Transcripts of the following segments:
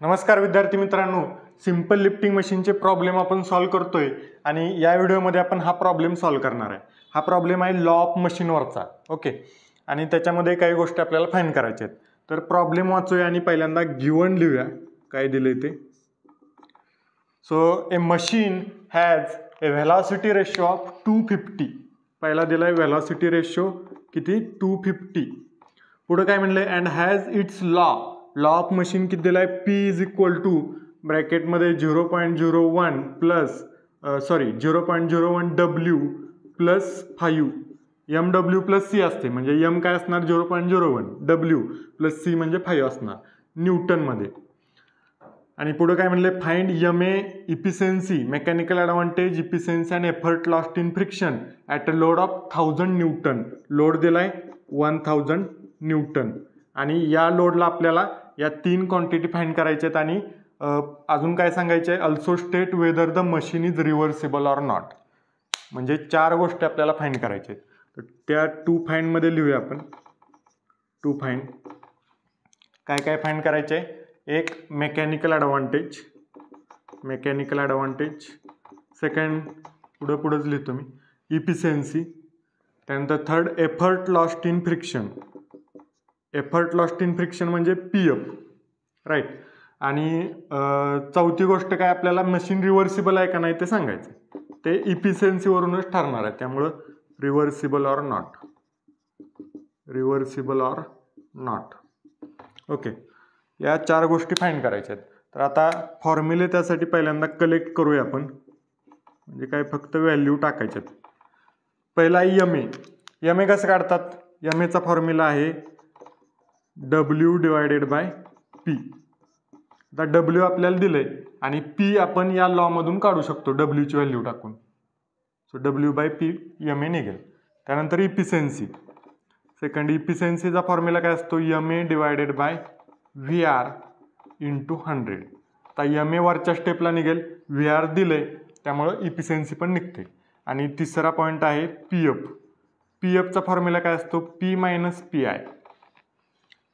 नमस्कार विद्यार्थी मित्रांनो, सिंपल लिफ्टिंग मशीनचे प्रॉब्लेम आपण सॉल्व्ह करतोय आणि या व्हिडिओमध्ये आपण हा प्रॉब्लेम सॉल्व्ह करणार आहे. हा प्रॉब्लेम आहे लॉ ऑफ मशीनवरचा. ओके, आणि त्याच्यामध्ये काही गोष्टी आपल्याला फाइंड करायच्या आहेत. तर प्रॉब्लेम वाचूया आणि पहिल्यांदा गिवन लिहूया काय दिले ते. So A machine has a velocity ratio of 250. पहिला दिलाय व्हेलॉसिटी रेशो किती 250. पुढे काय म्हणले and has its law of machine किती दिलाय P इज इक्वल टू ब्रॅकेटमध्ये 0.01 plus 0.01 W plus 5 MW plus C असते. म्हणजे M काय असणार 0.01 W प्लस C म्हणजे 5 असणार न्यूटनमध्ये. आणि पुढे काय म्हणले find MA efficiency mechanical advantage efficiency and effort lost in friction at a load of 1000 Newton. Load दिलाय 1000 न्यूटन आणि या लोडला आपल्याला या 3 क्वांटिटी फाइंड करायच्या आहेत. आणि अजून काय सांगायचे आहे also state whether the machine is reversible or not. म्हणजे 4 गोष्टी आपल्याला फाइंड करायच्या आहेत. तर त्या 2 फाइंडमध्ये लिहूया आपण. 2 फाइंड काय काय फाइंड करायचे आहे. एक मेकॅनिकल ॲडव्हान्टेज सेकंड पुढंच लिहितो मी इफिशियन्सी. त्यानंतर third effort lost in friction. Effort lost in friction म्हणजे PF राईट. आणि चौथी गोष्ट काय आपल्याला मशीन रिव्हर्सिबल आहे का नाही ते सांगायचं. ते इफिशियन्सीवरूनच ठरणार आहे. त्यामुळं रिव्हर्सिबल ऑर नॉट. ओके, या 4 गोष्टी फाइंड करायच्या आहेत. तर आता फॉर्म्युले त्यासाठी पहिल्यांदा कलेक्ट करूया आपण. म्हणजे काय फक्त व्हॅल्यू टाकायच्यात. पहिला MA कसं काढतात. MAचा फॉर्म्युला आहे W डिवायडेड बाय P. आता W आपल्याला दिलंय आणि P आपण या लॉ मधून काढू शकतो W ची व्हॅल्यू टाकून. So W by P MA निघेल. त्यानंतर इफिशियन्सी. सेकंड इफिशियन्सीचा फॉर्म्युला काय असतो MA divided by VR into 100. आता MA वरच्या स्टेपला निघेल. VR दिलंय त्यामुळं इफिशियन्सी पण निघते. आणि तिसरा पॉईंट आहे PFचा फॉर्म्युला काय असतो P मायनस PI.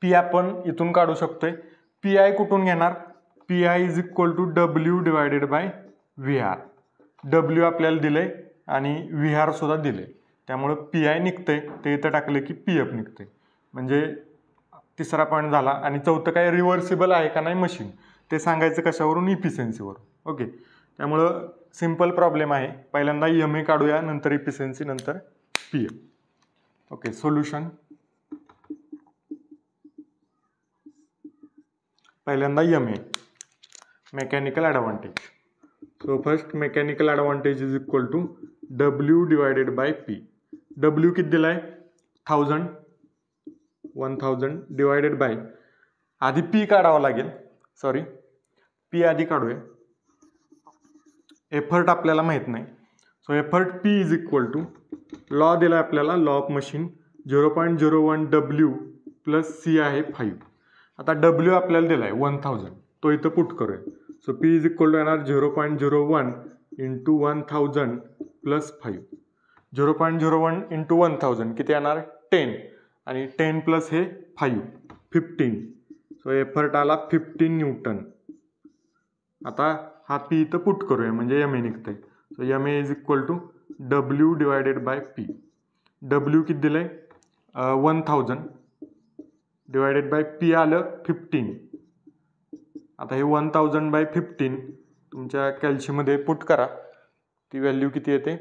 P आपण इथून काढू शकतोय. PI कुठून घेणार PI is equal to W divided by VR. W आपल्याला दिलंय आणि VR सुद्धा दिले त्यामुळं PI निघतंय. ते इथं टाकले की PF निघतंय. म्हणजे तिसरा पॉईंट झाला. आणि चौथं काय रिव्हर्सिबल आहे का नाही मशीन ते सांगायचं कशावरून इफिशियन्सीवरून. ओके, त्यामुळं सिंपल प्रॉब्लेम आहे. पहिल्यांदा MA काढूया नंतर इफिशियन्सी नंतर PF. Okay, solution. पहिल्यांदा MA mechanical advantage. So first mechanical advantage is equal to W divided by P. W किती दिलाय 1000 डिवायडेड बाय आधी P काढावं लागेल. P आधी काढूया. एफर्ट आपल्याला माहित नाही. So effort P is equal to law दिला आपल्याला law of machine 0.01 W plus C आहे 5. आता W आपल्याला दिलाय 1000 तो इथं पुट करूया. So P is equal to येणार 0.01 इंटू 1000 प्लस 5. 0.01 इंटू 1000 किती येणार 10 आणि 10 प्लस हे 5 15. सो एफर्ट आला 15 न्यूटन. आता हा P इथं पुट करूया म्हणजे MA निघतंय. So MA is equal to W divided by P. W किती दिलंय 1000 डिवायडेड बाय P आलं 15. आता हे 1000 बाय 15 तुमच्या कॅल्शीमध्ये पुट करा. ती व्हॅल्यू किती येते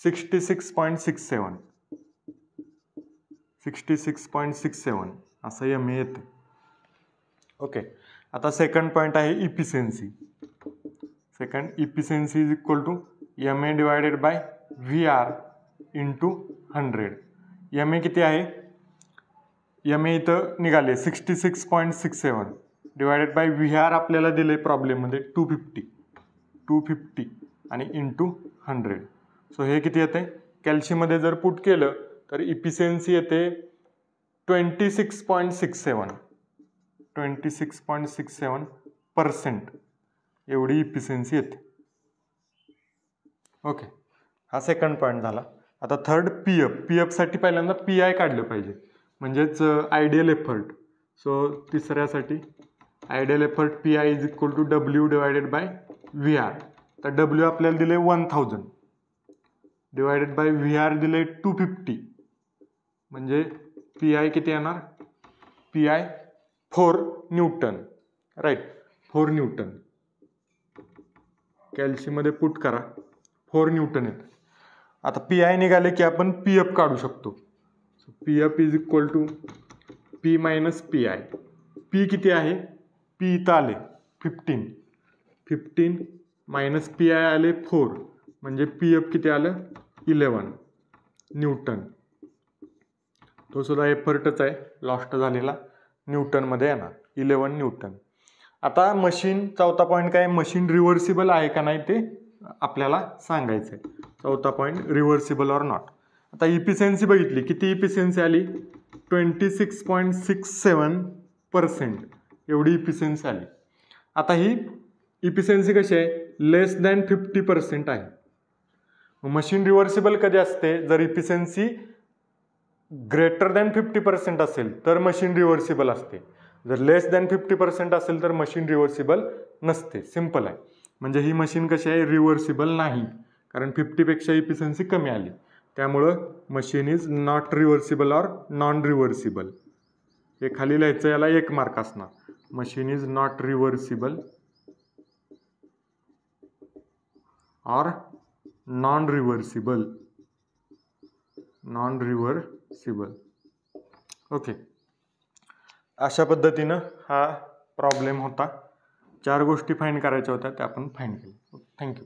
66.67 असं MA येते. ओके, आता सेकंड पॉईंट आहे efficiency. Efficiency is equal to MA divided by VR into 100. MA किती आहे MA इथं निघाले 66.67 डिवायडेड बाय VR आपल्याला दिले प्रॉब्लेममध्ये 250 आणि इंटू 100. सो हे किती येते कॅल्शीमध्ये जर पुट केलं तर इफिशियन्सी येते 26.67% एवढी इफिशियन्सी येते. ओके, हा सेकंड पॉईंट झाला. आता थर्ड PF साठी पहिल्यांदा PI काढलं पाहिजे म्हणजेच आयडियल एफर्ट. सो तिसऱ्यासाठी ideal effort PI is equal to W divided by VR. तर W आपल्याला दिले 1000 डिवायडेड बाय VR दिले 250, म्हणजे PI किती येणार, PI 4 न्यूटन, राईट, 4 न्यूटन. कॅल्सीमध्ये पुट करा, 4 न्यूटन येतं. आता PI निघाले की आपण PF काढू शकतो. PF is equal to P minus PI. P किती आहे, P इथं आले 15 मायनस PI आले 4, म्हणजे PF किती आलं 11 न्यूटन. तो सुद्धा एफर्टच आहे, लॉस्ट झालेला न्यूटनमध्ये येणार 11 न्यूटन. आता मशीन, चौथा पॉईंट काय, मशीन रिव्हर्सिबल आहे का नाही ते आपल्याला सांगायचं आहे. चौथा पॉईंट, रिव्हर्सिबल ऑर नॉट. आता इफिशियन्सी बघितली, किती इफिशियन्सी आली, 26.67% एवढी इफिशियन्सी आली. आता ही इफिशियन्सी कशी आहे, लेस दॅन 50% आहे. मशीन रिव्हर्सिबल कधी असते, जर इफिशियन्सी ग्रेटर दॅन 50% असेल तर मशीन रिव्हर्सिबल असते. जर लेस दॅन 50% असेल तर मशीन रिव्हर्सिबल नसते. सिंपल आहे. म्हणजे ही मशीन कशी आहे, रिव्हर्सिबल नाही, कारण 50पेक्षा इफिशियन्सी कमी आली. त्यामुळं machine is not reversible or non reversible. हे खाली लिहायचं, याला 1 मार्क असणार. Machine is not reversible or non reversible. Okay, अशा पद्धतीनं हा प्रॉब्लेम होता. 4 गोष्टी फाइंड करायच्या होत्या, त्या आपण फाइंड केल्या. थँक्यू.